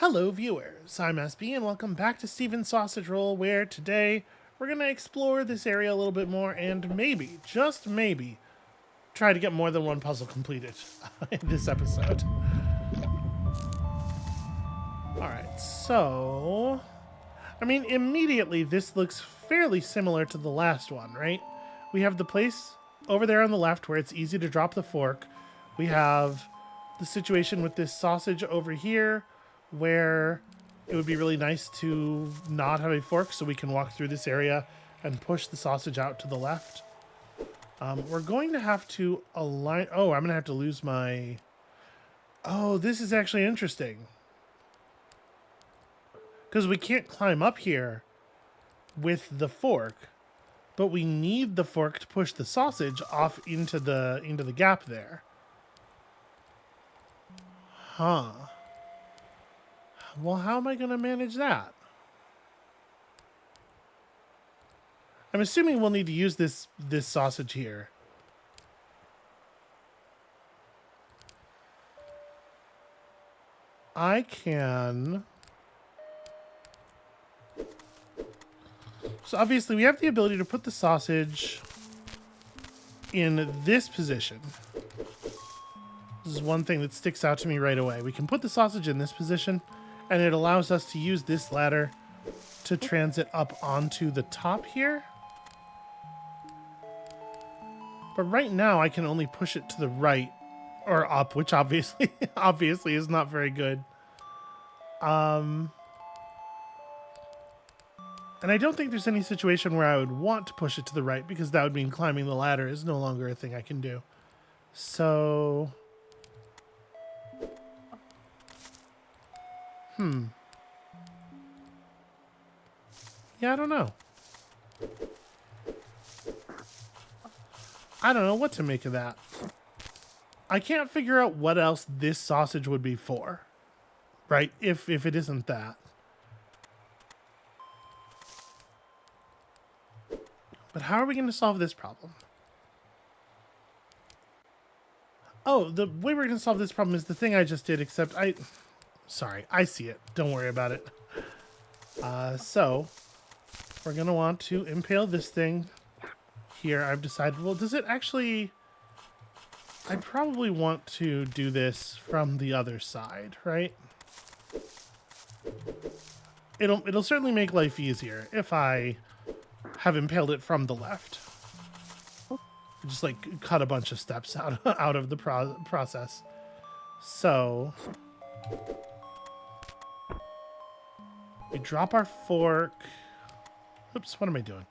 Hello viewers, I'm SB and welcome back to Steven's Sausage Roll, where today we're going to explore this area a little bit more and maybe, just maybe, try to get more than one puzzle completed in this episode. Alright, so... I mean, immediately this looks fairly similar to the last one, right? We have the place over there on the left where it's easy to drop the fork. We have the situation with this sausage over here where it would be really nice to not have a fork so we can walk through this area and push the sausage out to the left. We're going to have to align... Oh, I'm going to have to lose my... Oh, this is actually interesting. Because we can't climb up here with the fork, but we need the fork to push the sausage off into the gap there. Huh. Well, how am I going to manage that? I'm assuming we'll need to use this sausage here. I can... So obviously we have the ability to put the sausage in this position. This is one thing that sticks out to me right away. We can put the sausage in this position, and it allows us to use this ladder to transit up onto the top here. But right now I can only push it to the right or up, which obviously is not very good. And I don't think there's any situation where I would want to push it to the right, because that would mean climbing the ladder is no longer a thing I can do. So... Yeah, I don't know. I don't know what to make of that. I can't figure out what else this sausage would be for. Right? If it isn't that. But how are we going to solve this problem? Oh, the way we're going to solve this problem is the thing I just did, except Sorry, I see it. Don't worry about it. So, we're going to want to impale this thing here. I've decided, well, does it actually... I probably want to do this from the other side, right? It'll certainly make life easier if I have impaled it from the left. Just like cut a bunch of steps out of the process. So we drop our fork. Oops, what am I doing?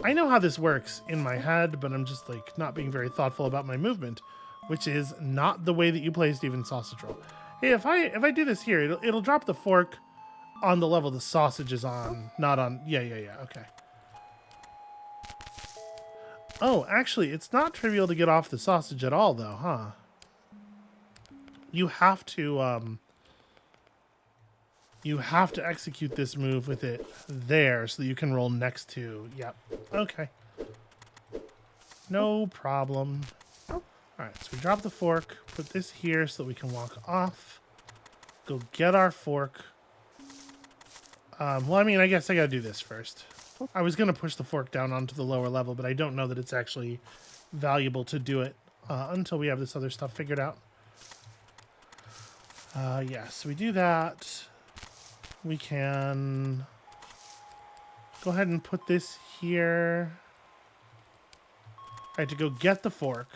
I know how this works in my head, but I'm just like not being very thoughtful about my movement, which is not the way that you play Steven's Sausage Roll. Hey, if I do this here, it'll drop the fork on the level the sausage is on, not on... Yeah, okay. Oh, actually, it's not trivial to get off the sausage at all, though, huh? You have to execute this move with it there so that you can roll next to... Yep. Okay. No problem. Alright, so we drop the fork, put this here so that we can walk off. Go get our fork. Well, I mean, I guess I gotta do this first. I was gonna push the fork down onto the lower level, but I don't know that it's actually valuable to do it until we have this other stuff figured out. Yeah, so we do that. We can go ahead and put this here. I had to go get the fork.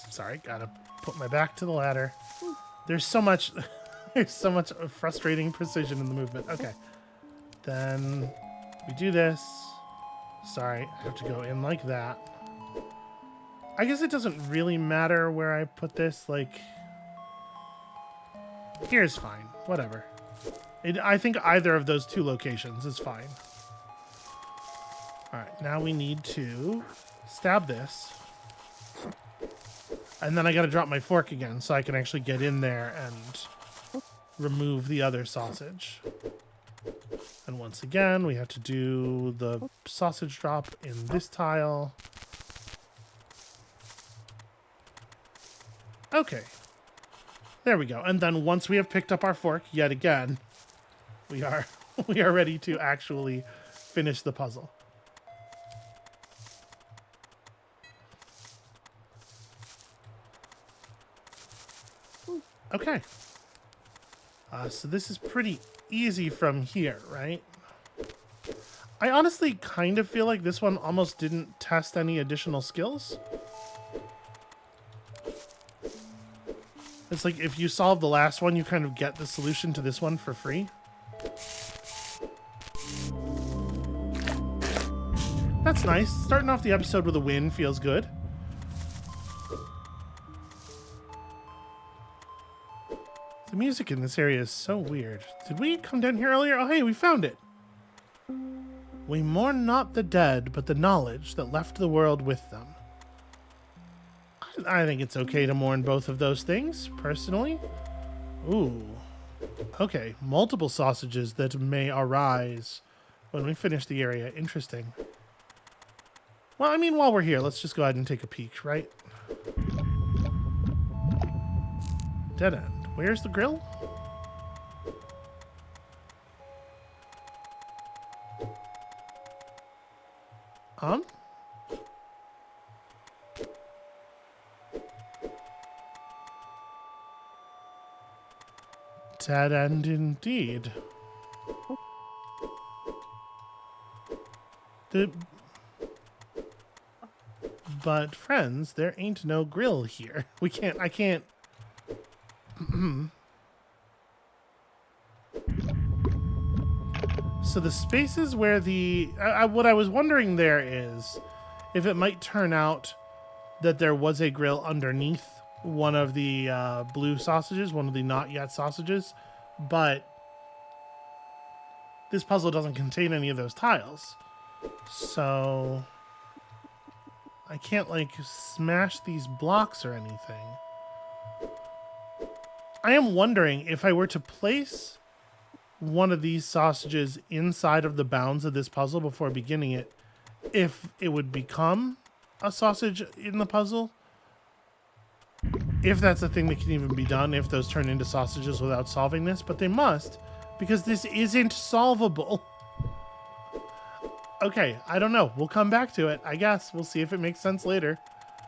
Sorry, gotta put my back to the ladder. There's so much frustrating precision in the movement. Okay. Then we do this. Sorry, I have to go in like that. I guess it doesn't really matter where I put this. Like, here's fine. Whatever. I think either of those two locations is fine. Alright, now we need to stab this. And then I gotta drop my fork again so I can actually get in there and remove the other sausage. And once again, we have to do the sausage drop in this tile. Okay. There we go. And then once we have picked up our fork yet again, we are we are ready to actually finish the puzzle. Okay. So this is pretty easy from here, right? I honestly kind of feel like this one almost didn't test any additional skills. It's like if you solve the last one, you kind of get the solution to this one for free. That's nice. Starting off the episode with a win feels good. The music in this area is so weird. Did we come down here earlier? Oh, hey, we found it. We mourn not the dead, but the knowledge that left the world with them. I think it's okay to mourn both of those things, personally. Ooh. Okay, multiple sausages that may arise when we finish the area. Interesting. Well, I mean, while we're here, let's just go ahead and take a peek, right? Dead end. Where's the grill? Dead end indeed. But friends, there ain't no grill here. I can't. So the spaces where what I was wondering there is if it might turn out that there was a grill underneath one of the blue sausages, one of the not yet sausages, but this puzzle doesn't contain any of those tiles. So I can't like smash these blocks or anything. I am wondering if I were to place one of these sausages inside of the bounds of this puzzle before beginning it, if it would become a sausage in the puzzle. If that's a thing that can even be done, if those turn into sausages without solving this, but they must, because this isn't solvable. Okay, I don't know. We'll come back to it, I guess. We'll see if it makes sense later.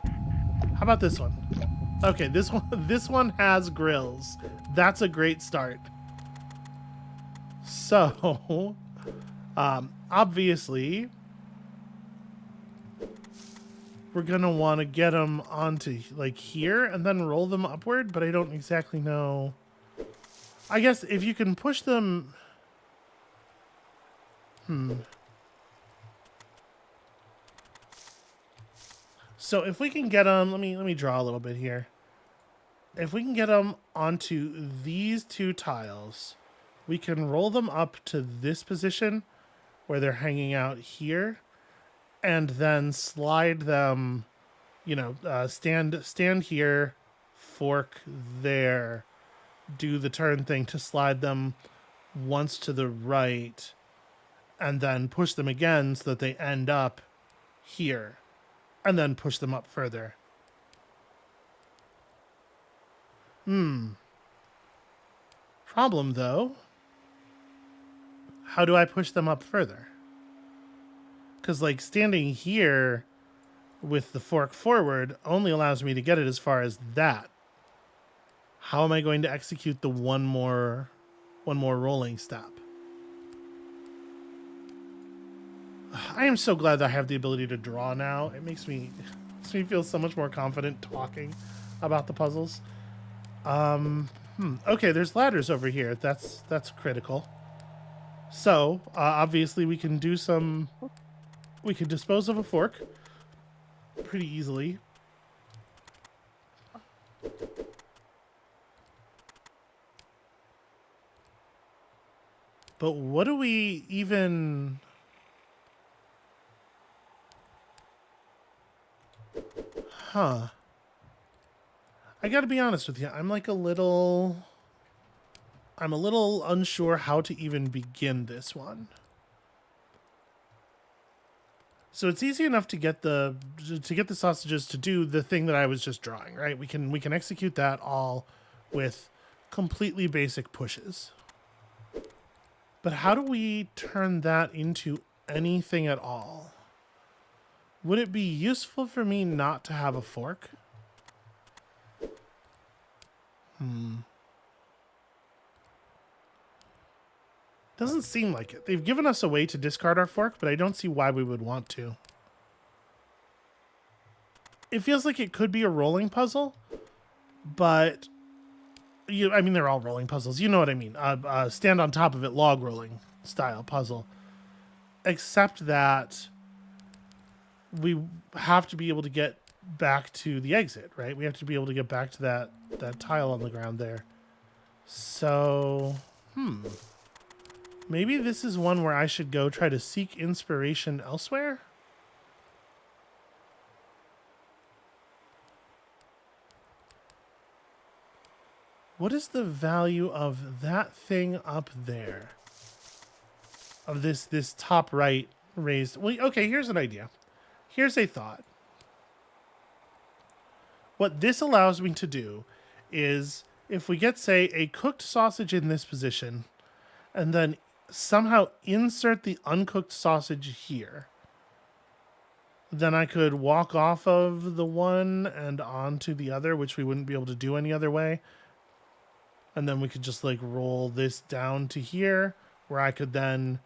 How about this one? Okay, this one has grills. That's a great start. So, obviously, we're gonna want to get them onto like here and then roll them upward, but I don't exactly know. I guess if you can push them. So if we can get them, let me draw a little bit here. If we can get them onto these two tiles, we can roll them up to this position where they're hanging out here, and then slide them, stand here, fork there, do the turn thing to slide them once to the right, and then push them again so that they end up here, and then push them up further. Problem, though. How do I push them up further? Because, like, standing here with the fork forward only allows me to get it as far as that. How am I going to execute the one more rolling step? I am so glad that I have the ability to draw now. It makes me feel so much more confident talking about the puzzles. Okay, there's ladders over here. That's critical. So, obviously we can dispose of a fork pretty easily. But what do we even... I gotta be honest with you. I'm a little unsure how to even begin this one. So it's easy enough to get the sausages to do the thing that I was just drawing, right? We can execute that all with completely basic pushes. But how do we turn that into anything at all? Would it be useful for me not to have a fork? Doesn't seem like it. They've given us a way to discard our fork, but I don't see why we would want to. It feels like it could be a rolling puzzle, but I mean, they're all rolling puzzles. You know what I mean. Stand on top of it, log rolling style puzzle. Except that we have to be able to get back to the exit, right? We have to be able to get back to that tile on the ground there. So, maybe this is one where I should go try to seek inspiration elsewhere? What is the value of that thing up there? Of this top right raised... Well, okay, here's an idea. Here's a thought. What this allows me to do is, if we get, say, a cooked sausage in this position, and then somehow insert the uncooked sausage here, then I could walk off of the one and onto the other, which we wouldn't be able to do any other way. And then we could just like roll this down to here, where I could then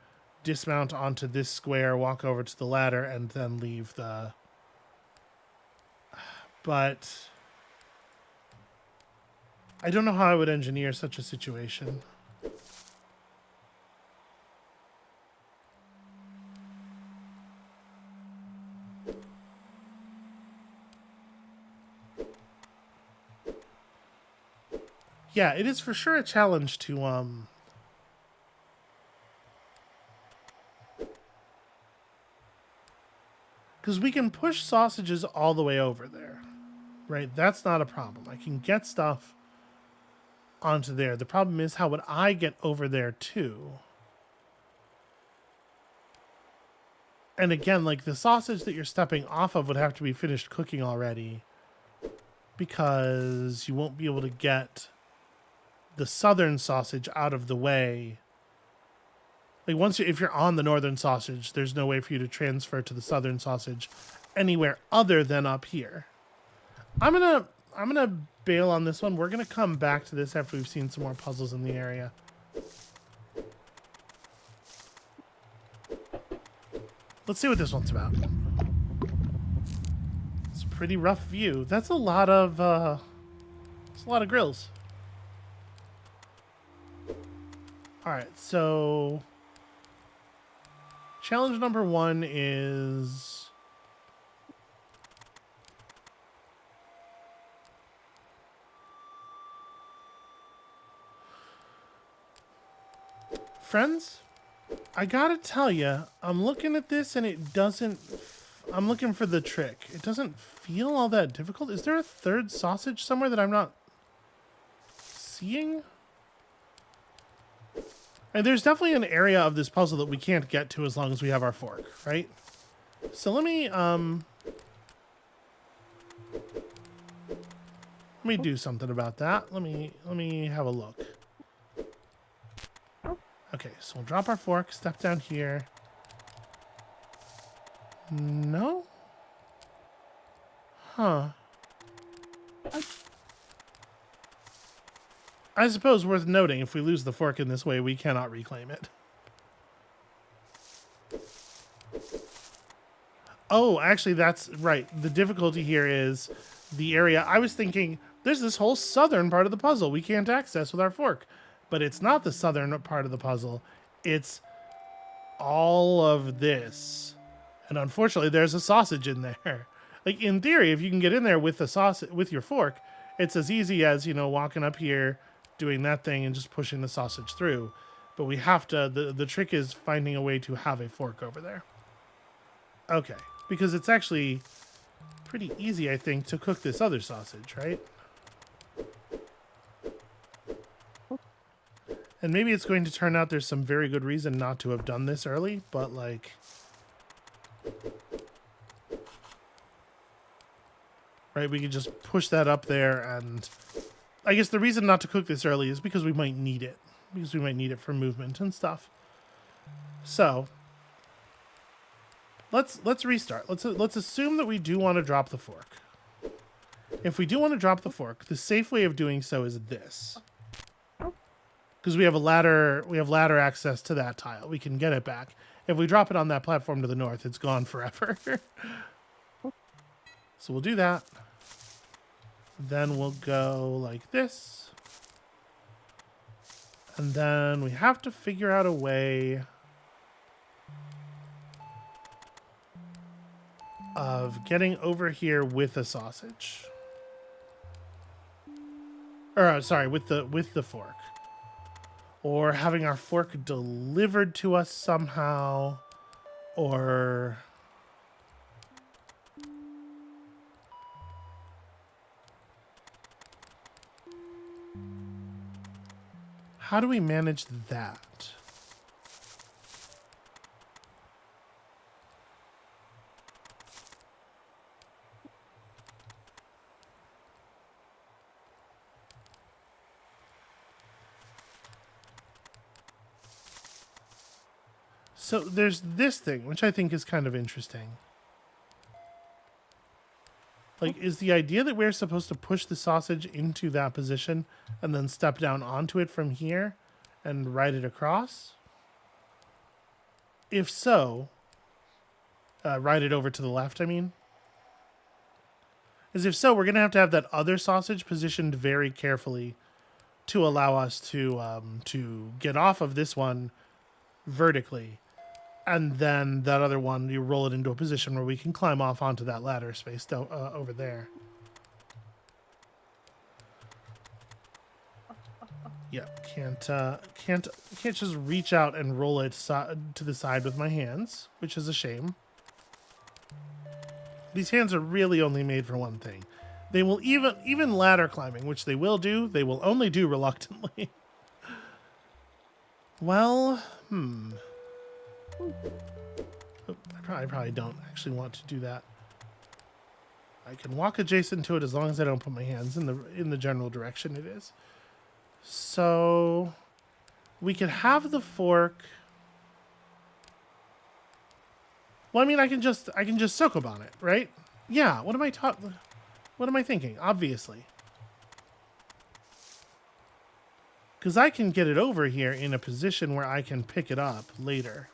dismount onto this square, walk over to the ladder, and then leave the... But I don't know how I would engineer such a situation. Yeah, it is for sure a challenge to because we can push sausages all the way over there, right? That's not a problem. I can get stuff onto there. The problem is, how would I get over there too? And again, like, the sausage that you're stepping off of would have to be finished cooking already, because you won't be able to get the southern sausage out of the way. Like, if you're on the northern sausage, there's no way for you to transfer to the southern sausage anywhere other than up here. I'm gonna bail on this one. We're gonna come back to this after we've seen some more puzzles in the area. Let's see what this one's about. It's a pretty rough view. That's a lot of grills. All right, so challenge number 1 is friends. I gotta tell you, I'm looking at this and it doesn't... I'm looking for the trick. It doesn't feel all that difficult. Is there a third sausage somewhere that I'm not seeing? And there's definitely an area of this puzzle that we can't get to as long as we have our fork, right? So let me do something about that. Let me have a look. Okay, so we'll drop our fork, step down here. No? Huh. I suppose worth noting, if we lose the fork in this way, we cannot reclaim it. Oh, actually, that's right. The difficulty here is the area. I was thinking, there's this whole southern part of the puzzle we can't access with our fork. But it's not the southern part of the puzzle. It's all of this. And unfortunately, there's a sausage in there. Like, in theory, if you can get in there with the sausage, with your fork, it's as easy as, you know, walking up here, doing that thing, and just pushing the sausage through. But we have to, the trick is finding a way to have a fork over there. Okay, because it's actually pretty easy, I think, to cook this other sausage, right? And maybe it's going to turn out there's some very good reason not to have done this early, but, like, right? We could just push that up there, and I guess the reason not to cook this early is because we might need it. Because we might need it for movement and stuff. So let's restart. Let's assume that we do want to drop the fork. If we do want to drop the fork, the safe way of doing so is this. Because we have ladder access to that tile. We can get it back. If we drop it on that platform to the north, it's gone forever. So we'll do that. Then we'll go like this. And then we have to figure out a way of getting over here with a sausage. Or sorry, with the fork. Or having our fork delivered to us somehow. Or how do we manage that? So there's this thing, which I think is kind of interesting. Like, is the idea that we're supposed to push the sausage into that position and then step down onto it from here and ride it across? If so, ride it over to the left, I mean. As if so, we're going to have that other sausage positioned very carefully to allow us to get off of this one vertically. And then that other one, you roll it into a position where we can climb off onto that ladder space over there. Yeah, can't just reach out and roll it to the side with my hands, which is a shame. These hands are really only made for one thing. They will even ladder climbing, which they will do. They will only do reluctantly. Well, I probably don't actually want to do that. I can walk adjacent to it as long as I don't put my hands in the general direction it is. So we could have the fork. Well, I mean, I can just Sokoban it, right? Yeah. What am I thinking? Obviously, because I can get it over here in a position where I can pick it up later.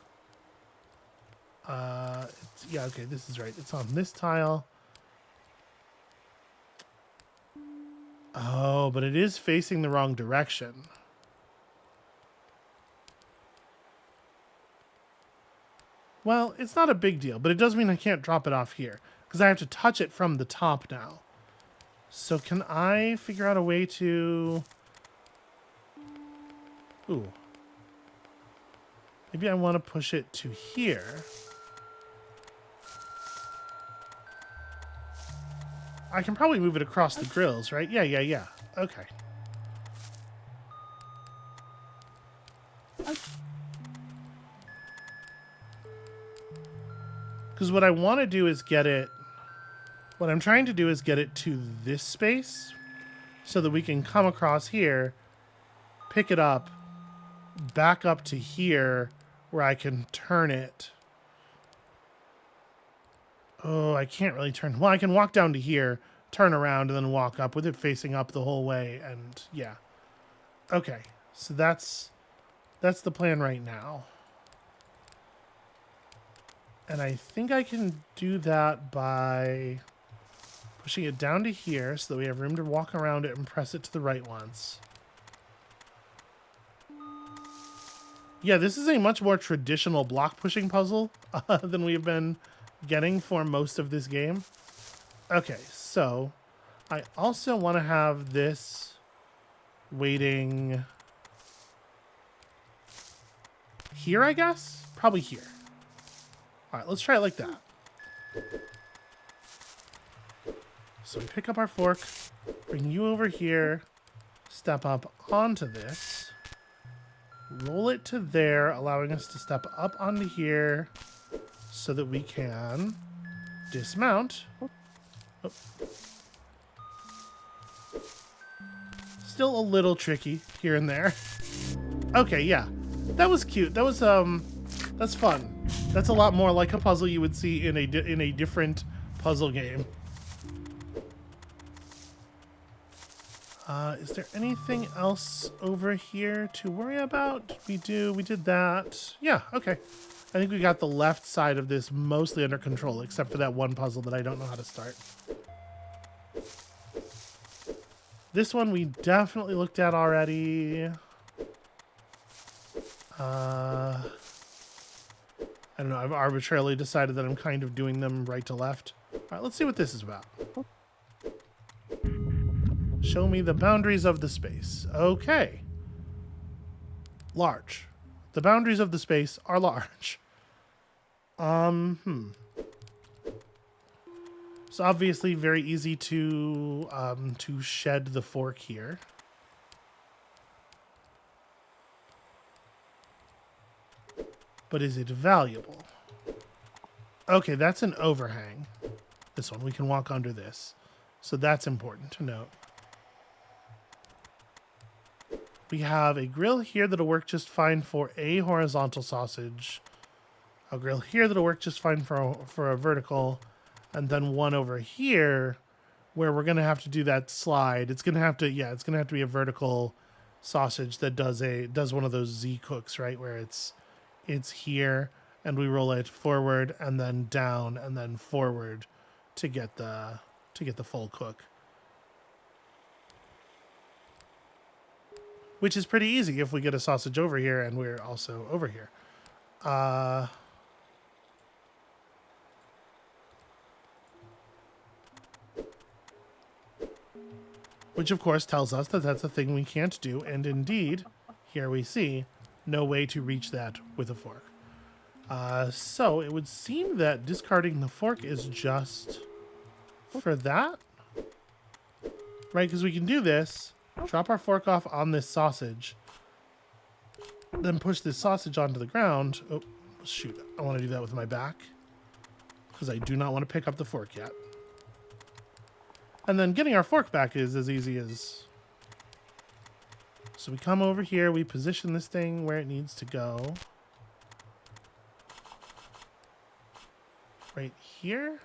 Yeah, okay, this is right. It's on this tile. Oh, but it is facing the wrong direction. Well, it's not a big deal, but it does mean I can't drop it off here because I have to touch it from the top now. So can I figure out a way to... Ooh. Maybe I want to push it to here. I can probably move it across the grills, right? Yeah. Okay. Because what I want to do is get it... What I'm trying to do is get it to this space so that we can come across here, pick it up, back up to here where I can turn it. Oh, I can't really turn. Well, I can walk down to here, turn around, and then walk up with it facing up the whole way. And yeah. Okay. So that's the plan right now. And I think I can do that by pushing it down to here so that we have room to walk around it and press it to the right once. Yeah, this is a much more traditional block pushing puzzle than we've been getting for most of this game. Okay, so I also want to have this waiting here, I guess? Probably here. All right, let's try it like that. So we pick up our fork, bring you over here, step up onto this, roll it to there, allowing us to step up onto here so that we can dismount. Oh. Still a little tricky here and there. Okay, yeah. That was cute. That was, that's fun. That's a lot more like a puzzle you would see in a different puzzle game. Is there anything else over here to worry about? We did that. Yeah, okay. I think we got the left side of this mostly under control, except for that one puzzle that I don't know how to start. This one we definitely looked at already. I don't know, I've arbitrarily decided that I'm kind of doing them right to left. All right, let's see what this is about. Show me the boundaries of the space. Okay. Large. The boundaries of the space are large. It's obviously very easy to shed the fork here. But is it valuable? Okay, that's an overhang. This one, we can walk under this. So that's important to note. We have a grill here that'll work just fine for a horizontal sausage. A grill here that'll work just fine for a vertical. And then one over here where we're going to have to do that slide. It's going to have to, yeah, it's going to have to be a vertical sausage that does one of those Z cooks, right? Where it's here and we roll it forward and then down and then forward to get the full cook. Which is pretty easy if we get a sausage over here and we're also over here. Which of course tells us that that's a thing we can't do. And indeed, here we see no way to reach that with a fork. So it would seem that discarding the fork is just for that. Right, because we can do this. Drop our fork off on this sausage. Then push this sausage onto the ground. Oh, shoot. I want to do that with my back. Because I do not want to pick up the fork yet. And then getting our fork back is as easy as... So we come over here. We position this thing where it needs to go. Right here.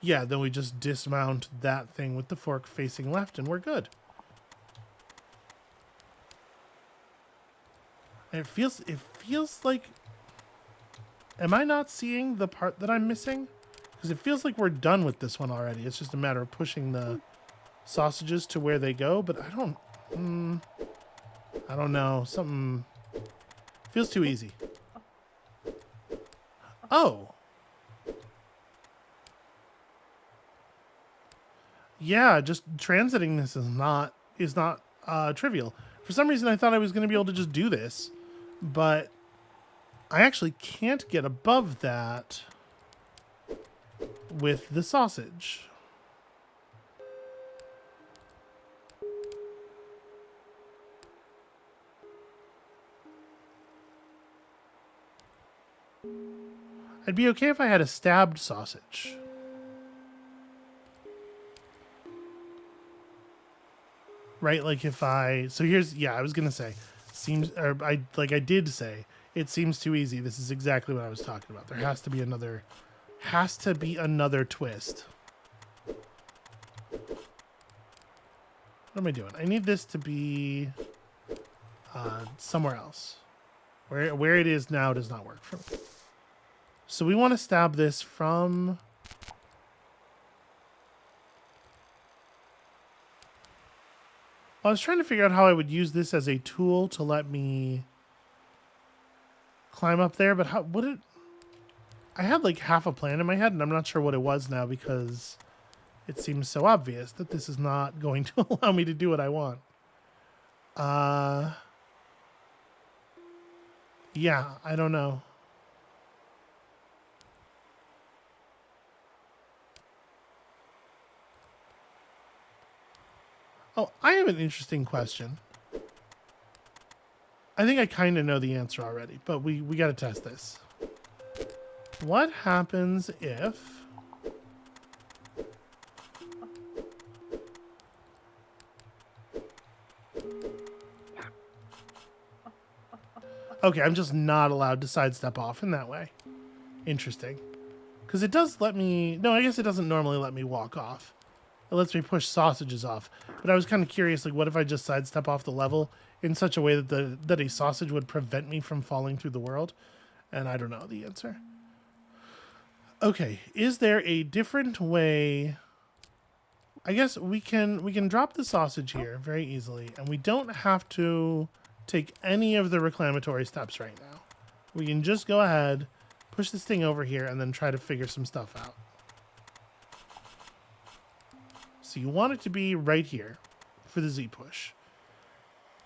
Yeah, then we just dismount that thing with the fork facing left and we're good. And it feels like... Am I not seeing the part that I'm missing? Because it feels like we're done with this one already. It's just a matter of pushing the sausages to where they go, but I don't know. Something feels too easy. Oh. Yeah, just transiting this is not trivial. For some reason, I thought I was going to be able to just do this, but I actually can't get above that with the sausage. I'd be okay if I had a stabbed sausage. Right, like if so here's, yeah, I was gonna say, I did say, it seems too easy. This is exactly what I was talking about. There has to be another twist. What am I doing? I need this to be somewhere else. Where it is now does not work for me. So we want to stab this from... I was trying to figure out how I would use this as a tool to let me climb up there, but how would it... I had like half a plan in my head, and I'm not sure what it was now because it seems so obvious that this is not going to allow me to do what I want. Yeah, I don't know. Oh, I have an interesting question. I think I kind of know the answer already, but we got to test this. What happens if Okay, I'm just not allowed to sidestep off in that way. Interesting. Because it does let me... No, I guess it doesn't normally let me walk off. It lets me push sausages off. But I was kind of curious, like, what if I just sidestep off the level in such a way that a sausage would prevent me from falling through the world? And I don't know the answer. Okay, is there a different way... I guess we can drop the sausage here very easily, and we don't have to take any of the reclamatory steps right now. We can just go ahead, push this thing over here, and then try to figure some stuff out. So you want it to be right here for the Z push.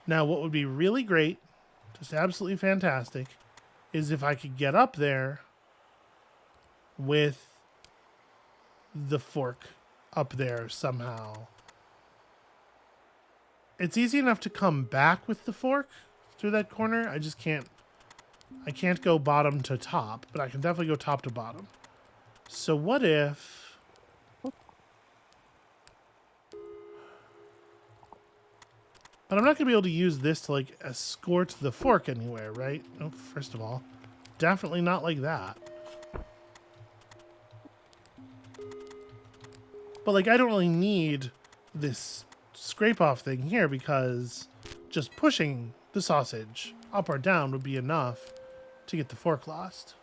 Now, what would be really great, just absolutely fantastic, is if I could get up there with the fork up there somehow. It's easy enough to come back with the fork through that corner. I just can't... I can't go bottom to top, but I can definitely go top to bottom. So what if... But I'm not going to be able to use this to, like, escort the fork anywhere, right? Oh, first of all, definitely not like that. But, like, I don't really need this scrape-off thing here because just pushing the sausage up or down would be enough to get the fork lost.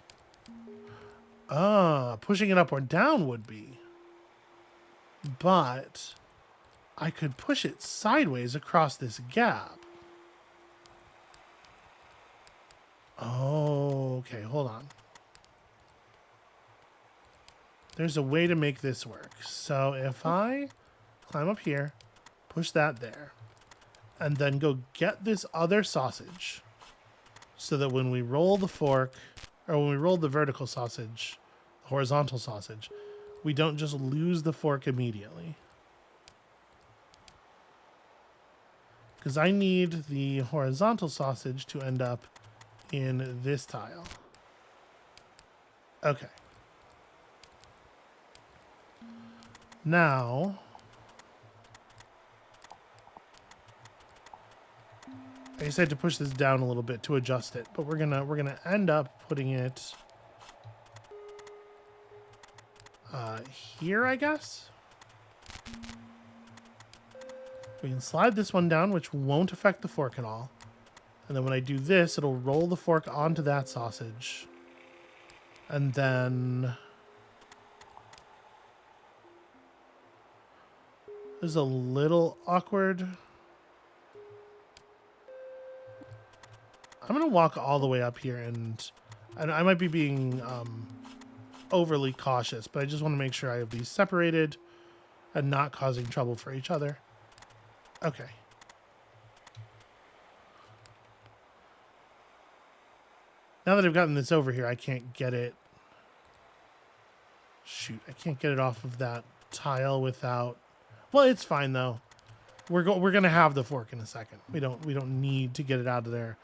Ah, pushing it up or down would be. But I could push it sideways across this gap. Oh, okay, hold on. There's a way to make this work. So if I climb up here, push that there, and then go get this other sausage so that when we roll the fork, or when we roll the vertical sausage, the horizontal sausage, we don't just lose the fork immediately. Because I need the horizontal sausage to end up in this tile. Okay. Now, I just had to push this down a little bit to adjust it, but we're gonna end up putting it here, I guess. We can slide this one down, which won't affect the fork at all. And then when I do this, it'll roll the fork onto that sausage. And then... This is a little awkward. I'm going to walk all the way up here, and I might be being overly cautious, but I just want to make sure I have these separated and not causing trouble for each other. Okay. Now that I've gotten this over here, I can't get it. Shoot, I can't get it off of that tile without... Well, it's fine though. We're gonna have the fork in a second. We don't need to get it out of there.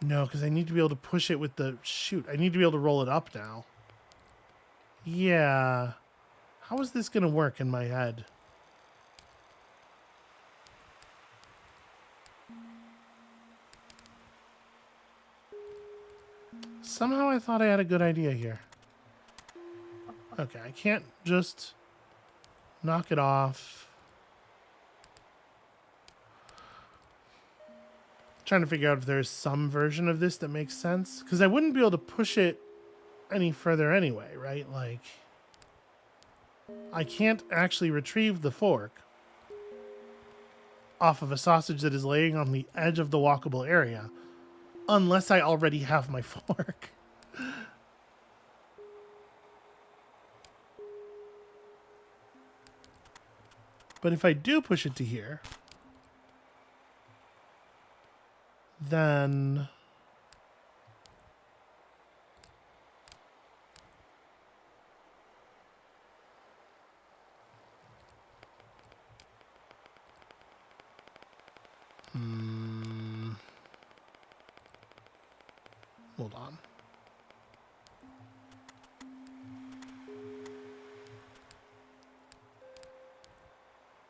No, because I need to be able to push it with the... Shoot, I need to be able to roll it up now. Yeah. How is this gonna work in my head? Somehow I thought I had a good idea here. Okay, I can't just knock it off. Trying to figure out if there's some version of this that makes sense. Because I wouldn't be able to push it any further anyway, right? Like, I can't actually retrieve the fork off of a sausage that is laying on the edge of the walkable area unless I already have my fork. But if I do push it to here, then hold on.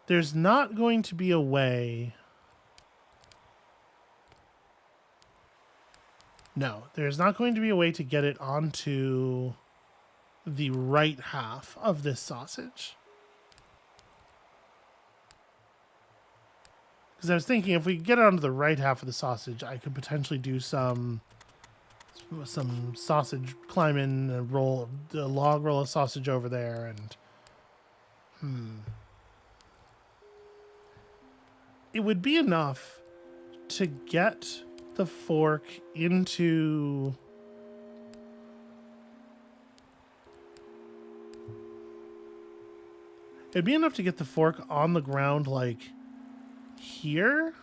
There's not going to be a way No, there's not going to be a way to get it onto the right half of this sausage. Because I was thinking if we get it onto the right half of the sausage, I could potentially do some sausage climbing, a log roll of sausage over there, and it would be enough to get the fork into... It'd be enough to get the fork on the ground, like, here?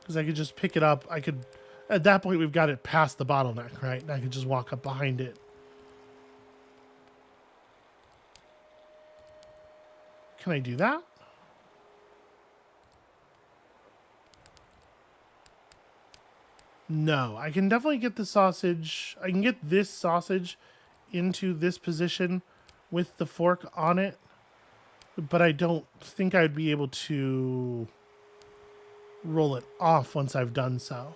Because I could just pick it up. I could... At that point, we've got it past the bottleneck, right? And I could just walk up behind it. Can I do that? No, I can definitely get the sausage. I can get this sausage into this position with the fork on it, but I don't think I'd be able to roll it off once I've done so.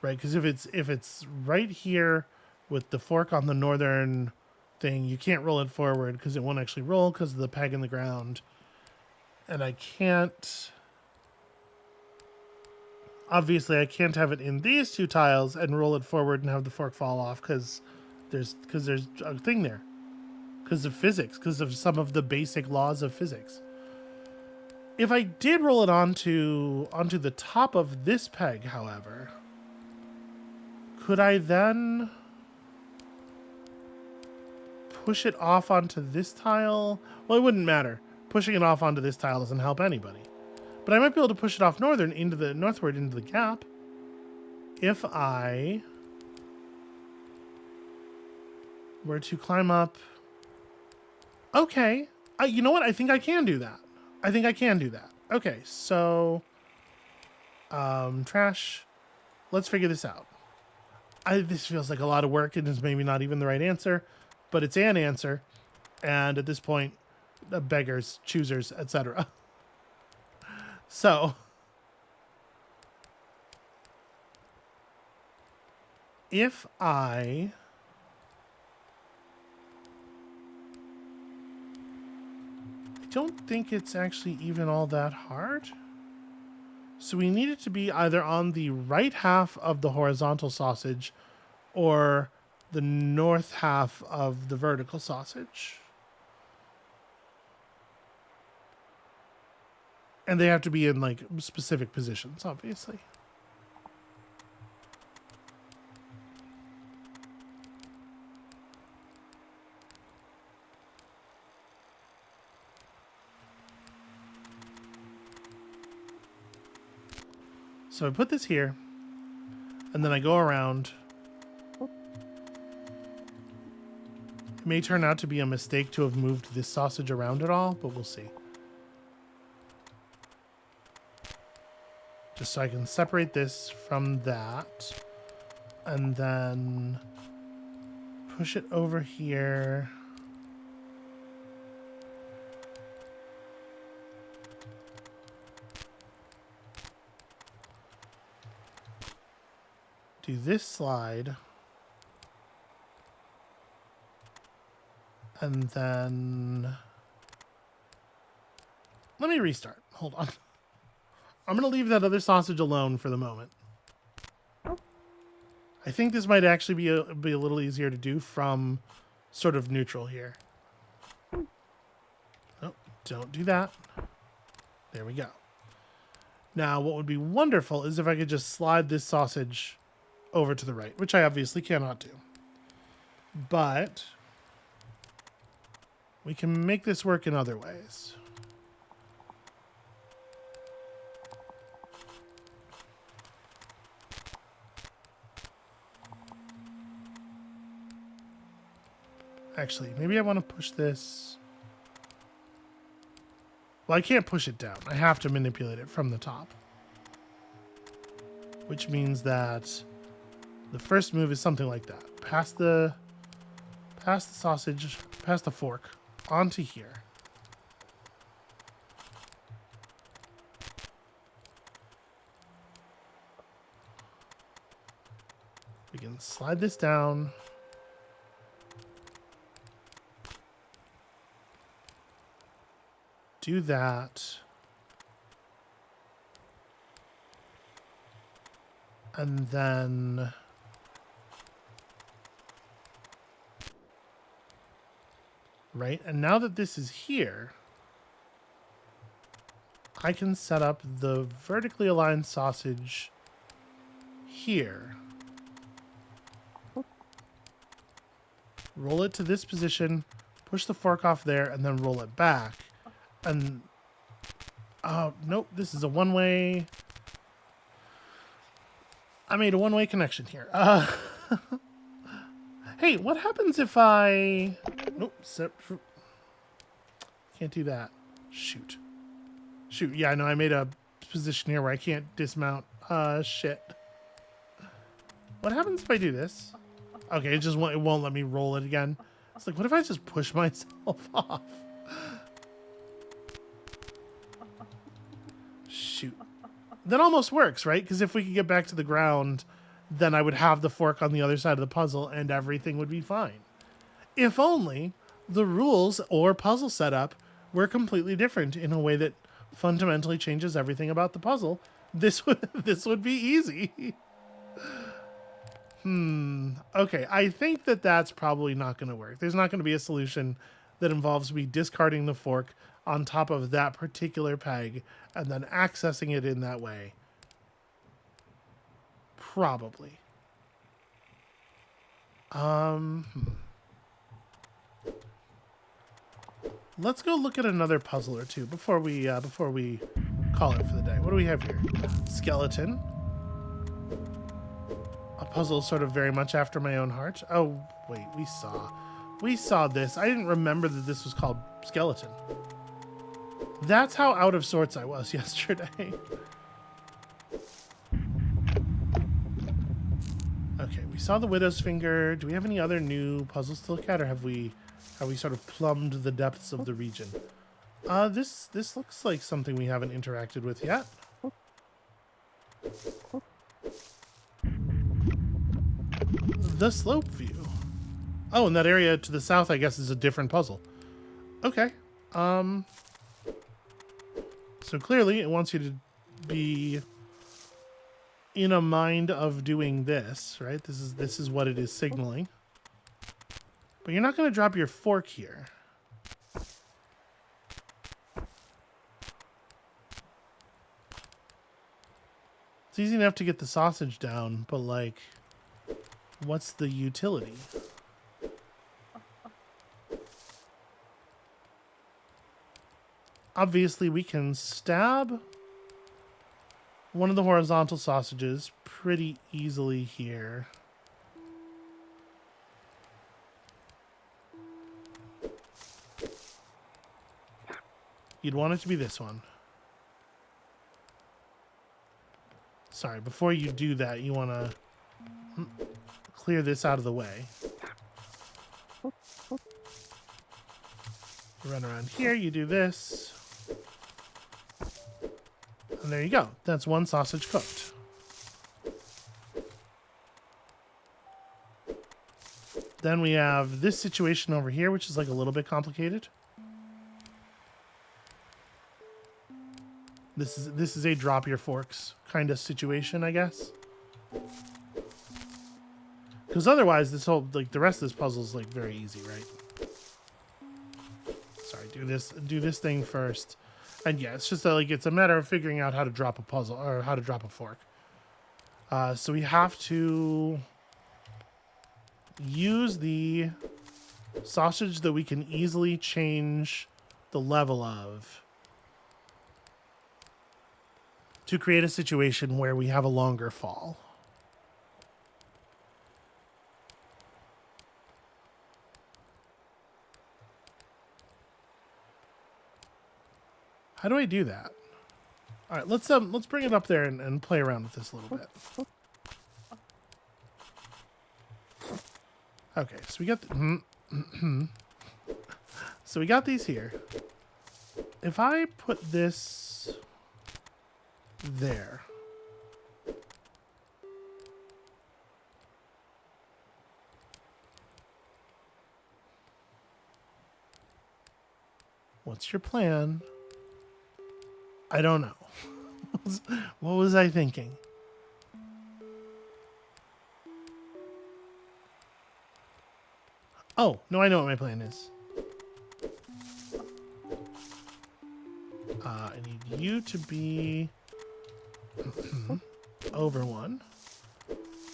Right, because if it's right here with the fork on the northern thing, you can't roll it forward because it won't actually roll because of the peg in the ground. And I can't... Obviously, I can't have it in these two tiles and roll it forward and have the fork fall off because there's a thing there. Because of physics, because of some of the basic laws of physics. If I did roll it onto the top of this peg, however, could I then push it off onto this tile? Well, it wouldn't matter. Pushing it off onto this tile doesn't help anybody. But I might be able to push it off northward into the gap if I were to climb up. Okay. You know what? I think I can do that. Okay, so trash. Let's figure this out. This feels like a lot of work and is maybe not even the right answer, but it's an answer. And at this point, beggars, choosers, etc. So, if I don't think it's actually even all that hard. So we need it to be either on the right half of the horizontal sausage or the north half of the vertical sausage. And they have to be in, like, specific positions, obviously. So I put this here, and then I go around. It may turn out to be a mistake to have moved this sausage around at all, but we'll see. Just so I can separate this from that, and then push it over here. Do this slide. And then... Let me restart. Hold on. I'm going to leave that other sausage alone for the moment. I think this might actually be a little easier to do from sort of neutral here. Oh, don't do that. There we go. Now, what would be wonderful is if I could just slide this sausage over to the right, which I obviously cannot do. But we can make this work in other ways. Actually, maybe I want to push this. Well, I can't push it down. I have to manipulate it from the top. Which means that the first move is something like that. Pass the sausage, pass the fork onto here. We can slide this down. Do that. And then right, and now that this is here, I can set up the vertically aligned sausage here. Roll it to this position, push the fork off there, and then roll it back. And, oh, nope, this is a one-way. I made a one-way connection here. Hey, what happens if I... Nope, can't do that. Shoot. Shoot, yeah, I know I made a position here where I can't dismount. Shit. What happens if I do this? Okay, it won't let me roll it again. It's like, what if I just push myself off? Shoot. That almost works, right? Because if we could get back to the ground, then I would have the fork on the other side of the puzzle and everything would be fine. If only the rules or puzzle setup were completely different in a way that fundamentally changes everything about the puzzle. This would be easy. Okay, I think that's probably not going to work. There's not going to be a solution that involves me discarding the fork on top of that particular peg and then accessing it in that way. Probably. Let's go look at another puzzle or two before we call it for the day. What do we have here? Skeleton. A puzzle sort of very much after my own heart. Oh, wait, we saw this. I didn't remember that this was called Skeleton. That's how out of sorts I was yesterday. Okay, we saw the Widow's Finger. Do we have any other new puzzles to look at, or have we sort of plumbed the depths of the region? This looks like something we haven't interacted with yet. The slope view. Oh, and that area to the south, I guess, is a different puzzle. Okay. So clearly it wants you to be in a mind of doing this, right? This is what it is signaling. But you're not going to drop your fork here. It's easy enough to get the sausage down, but like, what's the utility? Obviously, we can stab one of the horizontal sausages pretty easily here. You'd want it to be this one. Sorry, before you do that, you want to clear this out of the way. Run around here, you do this. And there you go. That's one sausage cooked. Then we have this situation over here, which is like a little bit complicated. This is a drop your forks kind of situation, I guess. Because otherwise, this whole, like, the rest of this puzzle is like very easy, right? Sorry, do this thing first. And yeah, it's just like, it's a matter of figuring out how to drop a puzzle or how to drop a fork. So we have to use the sausage that we can easily change the level of to create a situation where we have a longer fall. How do I do that? All right, let's bring it up there and play around with this a little bit. Okay, so we got so we got these here. If I put this there, What's your plan? I don't know. What was I thinking? Oh, no, I know what my plan is. I need you to be over one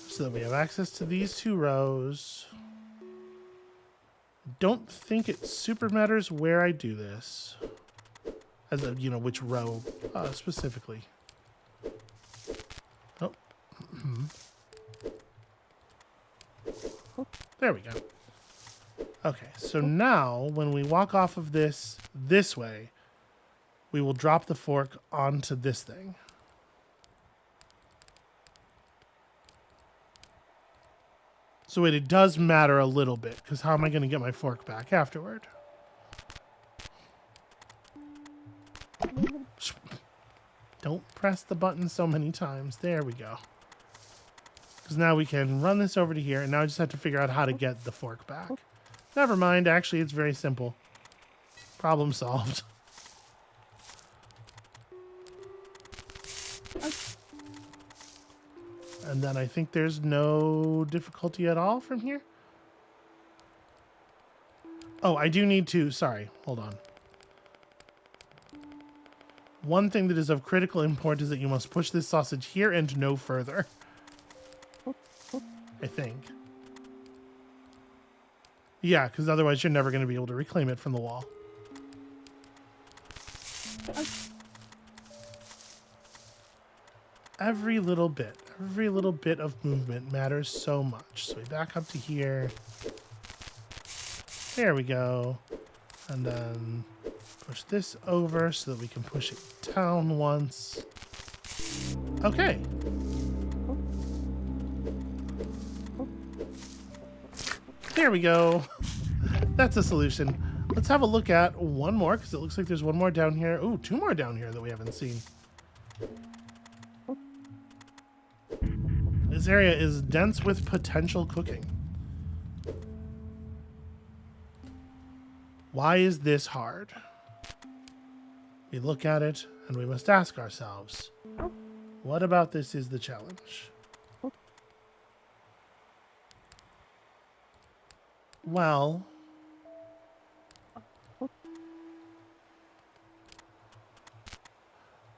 so that we have access to these 2 rows. Don't think it super matters where I do this. As a, you know, which row specifically. Oh. There we go. Okay, so now when we walk off of this way, we will drop the fork onto this thing. So wait, it does matter a little bit, because how am I going to get my fork back afterward? Don't press the button so many times. There we go. Because now we can run this over to here, and now I just have to figure out how to get the fork back. Never mind, actually, it's very simple. Problem solved. And then I think there's no difficulty at all from here. Oh, I do need to... Sorry, hold on. One thing that is of critical importance is that you must push this sausage here and no further. I think. Yeah, because otherwise you're never going to be able to reclaim it from the wall. Every little bit of movement matters so much. So we back up to here. There we go. And then push this over so that we can push it down once. Okay. There we go. That's a solution. Let's have a look at one more, because it looks like there's one more down here. Ooh, 2 more down here that we haven't seen. This area is dense with potential cooking. Why is this hard? We look at it and we must ask ourselves, what about this is the challenge? Well,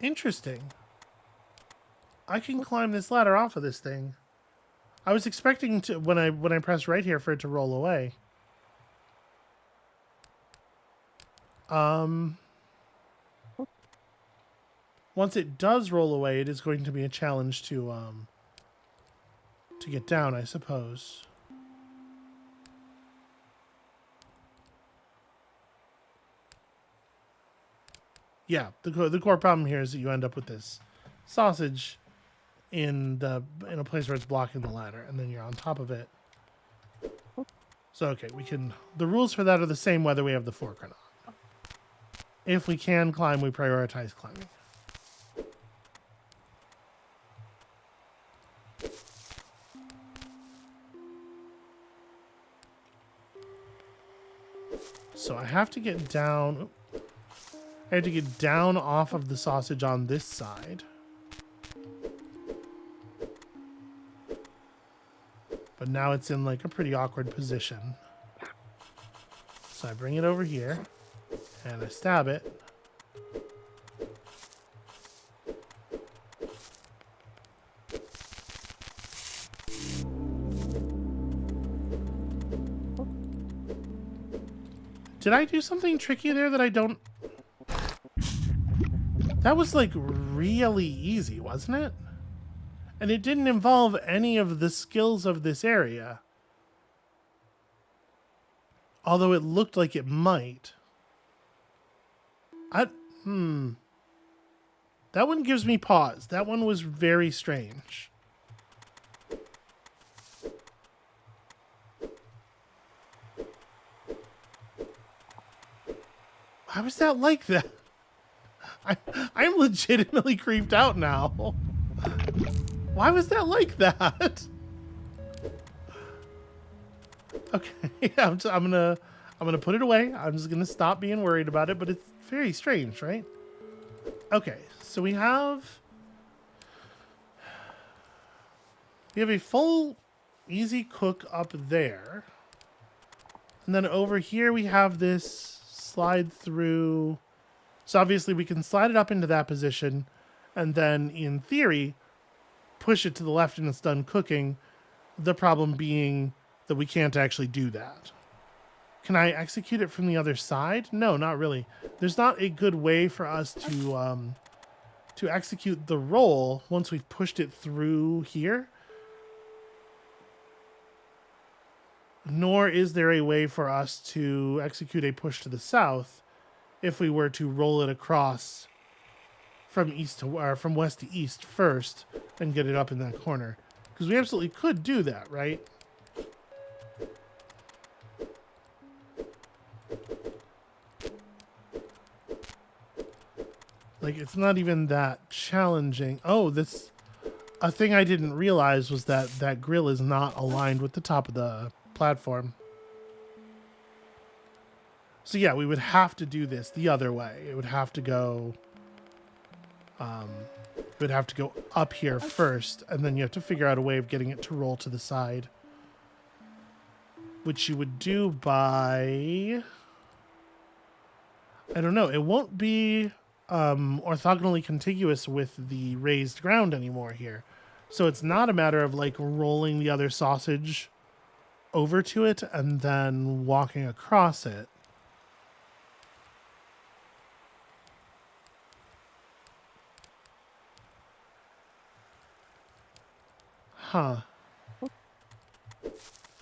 interesting. I can climb this ladder off of this thing. I was expecting to when I press right here for it to roll away. Once it does roll away, it is going to be a challenge to get down, I suppose. Yeah, the core problem here is that you end up with this sausage in a place where it's blocking the ladder, and then you're on top of it. So okay, the rules for that are the same whether we have the fork or not. If we can climb, we prioritize climbing. So I have to get down. I have to get down off of the sausage on this side. But now it's in like a pretty awkward position. So I bring it over here and I stab it. Did I do something tricky there that I don't... That was like really easy, wasn't it? And it didn't involve any of the skills of this area. Although it looked like it might. That one gives me pause. That one was very strange. Why was that like that? I'm legitimately creeped out now. Why was that like that? Okay, I'm I'm going to put it away. I'm just going to stop being worried about it, but it's very strange, right? Okay, so we have a full easy cook up there. And then over here we have this slide through. So obviously we can slide it up into that position and then in theory push it to the left and it's done cooking. The problem being that we can't actually do that. Can I execute it from the other side? No, not really. There's not a good way for us to execute the roll once we've pushed it through here. Nor is there a way for us to execute a push to the south if we were to roll it across from from west to east first and get it up in that corner. Because we absolutely could do that, right? Like, it's not even that challenging. Oh, a thing I didn't realize was that that grill is not aligned with the top of the platform. So yeah, we would have to do this the other way. It would have to go up here first, and then you have to figure out a way of getting it to roll to the side. Which you would do by, I don't know, it won't be orthogonally contiguous with the raised ground anymore here. So it's not a matter of like rolling the other sausage over to it and then walking across it. Huh.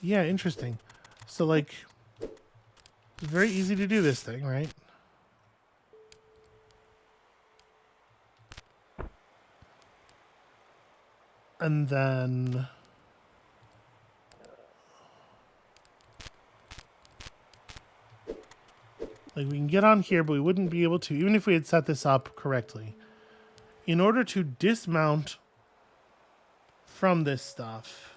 Yeah, interesting. So like, it's very easy to do this thing, right? And then like we can get on here, but we wouldn't be able to, even if we had set this up correctly. In order to dismount from this stuff,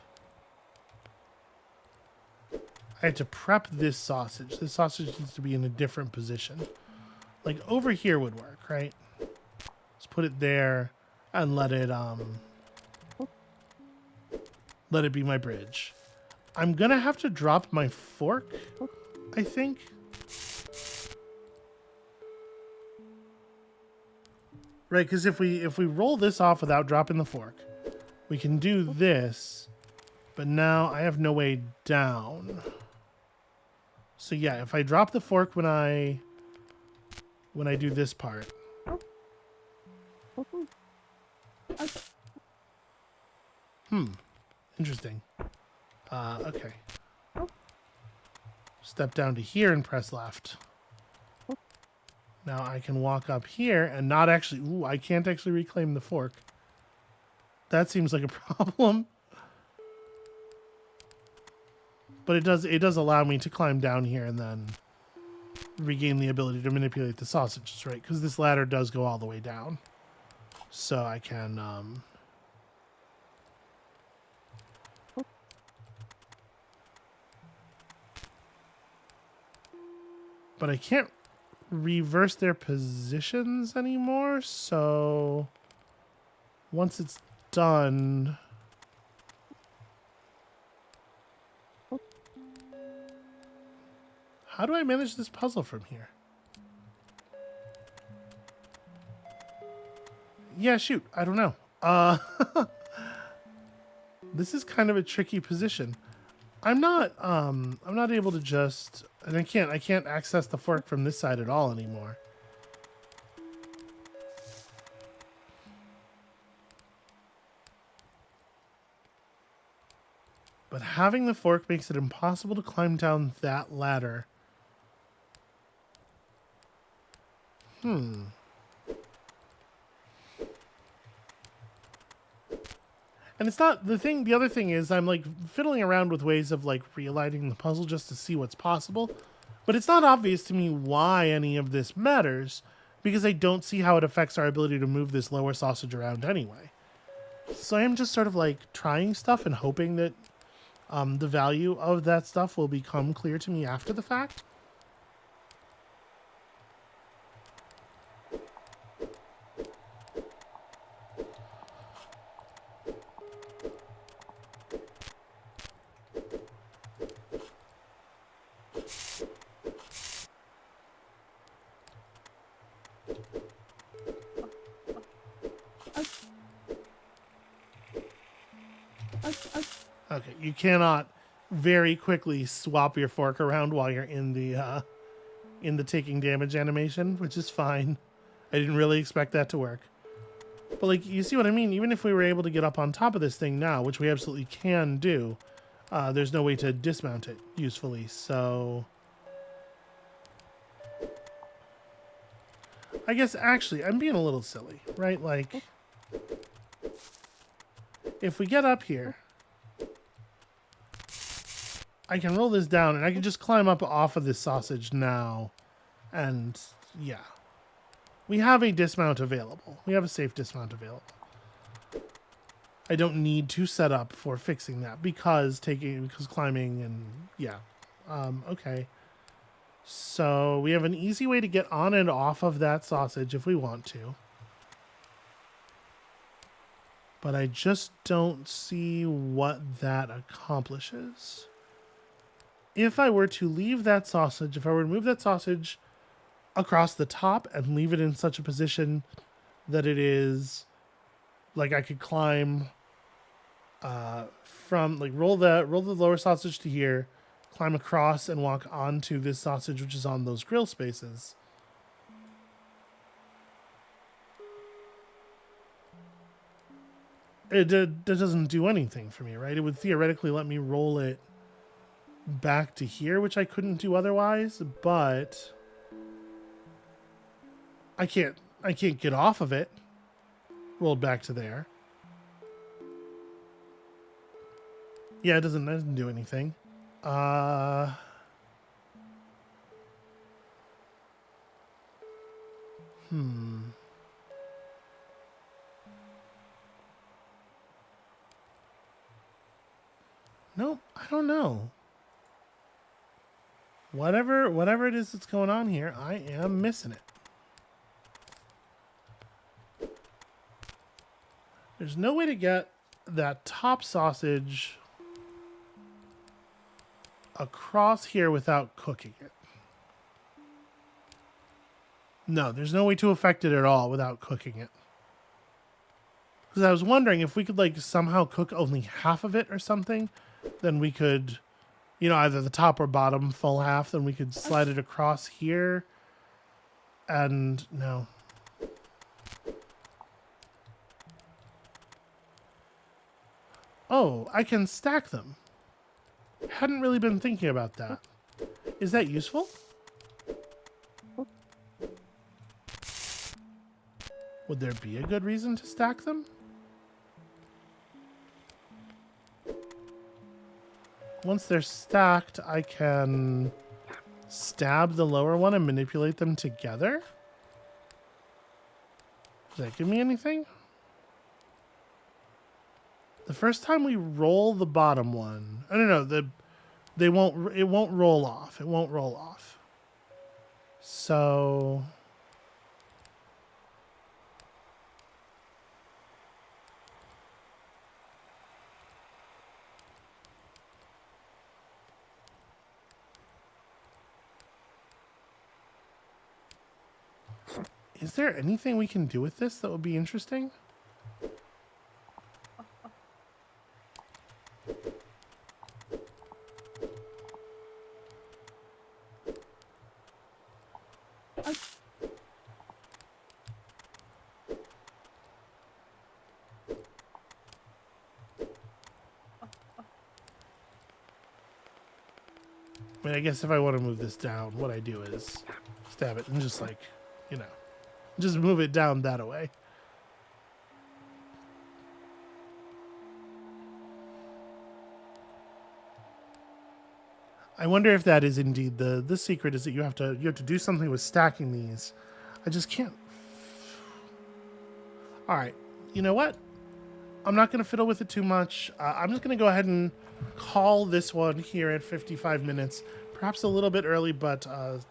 I had to prep this sausage. This sausage needs to be in a different position. Like over here would work, right? Let's put it there and let it be my bridge. I'm gonna have to drop my fork, I think. Right, because if we roll this off without dropping the fork, we can do this, but now I have no way down. So yeah, if I drop the fork when I do this part. Interesting. Okay. Step down to here and press left. Now I can walk up here and not actually... Ooh, I can't actually reclaim the fork. That seems like a problem. But it does allow me to climb down here and then regain the ability to manipulate the sausages, right? Because this ladder does go all the way down. So I can... But I can't reverse their positions anymore, so once it's done... How do I manage this puzzle from here? Yeah, shoot, I don't know. This is kind of a tricky position. I'm not able to just, and I can't access the fork from this side at all anymore. But having the fork makes it impossible to climb down that ladder. And it's not the other thing is I'm like fiddling around with ways of like realigning the puzzle just to see what's possible. But it's not obvious to me why any of this matters because I don't see how it affects our ability to move this lower sausage around anyway. So I am just sort of like trying stuff and hoping that the value of that stuff will become clear to me after the fact. Okay, you cannot very quickly swap your fork around while you're in the taking damage animation, which is fine. I didn't really expect that to work. But like, you see what I mean? Even if we were able to get up on top of this thing now, which we absolutely can do, there's no way to dismount it usefully. So I guess actually I'm being a little silly, right? Like, if we get up here, I can roll this down and I can just climb up off of this sausage now. And yeah, we have a dismount available. We have a safe dismount available. I don't need to set up for fixing that because climbing and yeah. Okay. So we have an easy way to get on and off of that sausage if we want to. But I just don't see what that accomplishes. If I were to leave that sausage, if I were to move that sausage across the top and leave it in such a position that it is like I could climb from like roll the lower sausage to here, climb across and walk onto this sausage which is on those grill spaces. That doesn't do anything for me, right? It would theoretically let me roll it back to here, which I couldn't do otherwise, but I can't get off of it rolled back to there. Yeah, it doesn't do anything. Nope, I don't know. Whatever it is that's going on here, I am missing it. There's no way to get that top sausage across here without cooking it. No, there's no way to affect it at all without cooking it. Because I was wondering if we could like somehow cook only half of it or something, then we could, either the top or bottom full half, then we could slide it across here. And no. Oh, I can stack them. Hadn't really been thinking about that. Is that useful? Would there be a good reason to stack them? Once they're stacked, I can stab the lower one and manipulate them together? Does that give me anything? The first time we roll the bottom one, I don't know, it won't roll off. It won't roll off. So is there anything we can do with this that would be interesting? I mean, I guess if I want to move this down, what I do is stab it and just like, just move it down that way. I wonder if that is indeed the secret, is that you have to do something with stacking these. I just can't. All right, you know what? I'm not going to fiddle with it too much. I'm just going to go ahead and call this one here at 55 minutes. Perhaps a little bit early, but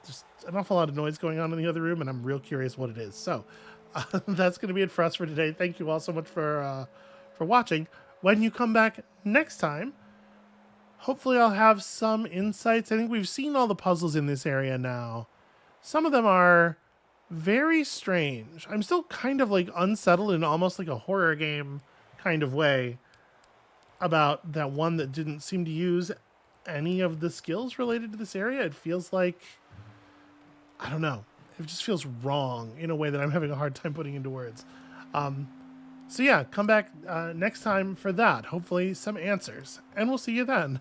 just an awful lot of noise going on in the other room, and I'm real curious what it is. So that's going to be it for us for today. Thank you all so much for watching. When you come back next time, hopefully I'll have some insights. I think we've seen all the puzzles in this area now. Some of them are Very strange. I'm still kind of like unsettled in almost like a horror game kind of way about that one that didn't seem to use any of the skills related to this area. It feels like, I don't know, it just feels wrong in a way that I'm having a hard time putting into words. So yeah, come back next time for that. Hopefully some answers. And we'll see you then.